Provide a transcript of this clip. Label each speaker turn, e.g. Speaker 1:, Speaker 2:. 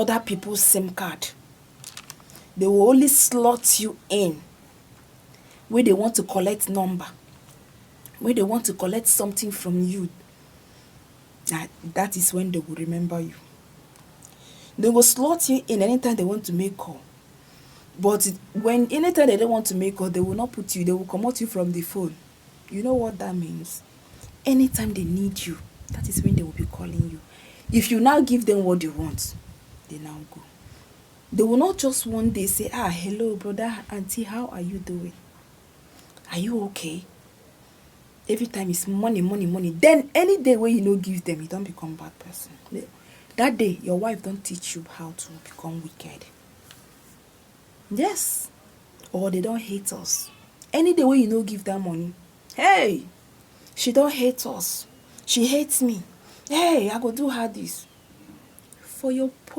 Speaker 1: other people's SIM card. They will only slot you in where they want to collect number, where they want to collect something from you. That is when they will remember you. They will slot you in anytime they want to make call. But when anytime they don't want to make call, they will not put you, they will come out you from the phone. You know what that means? Anytime they need you, that is when they will be calling you. If you now give them what they want, they now go. They will not just one day say, hello, brother, auntie, how are you doing? Are you okay? Every time it's money, money, money. Then any day when you no give them, you don't become bad person. That day, your wife don't teach you how to become wicked. Yes. Or they don't hate us. Any day when you no give that money, hey, she don't hate us. She hates me. Hey, I go do her this. For your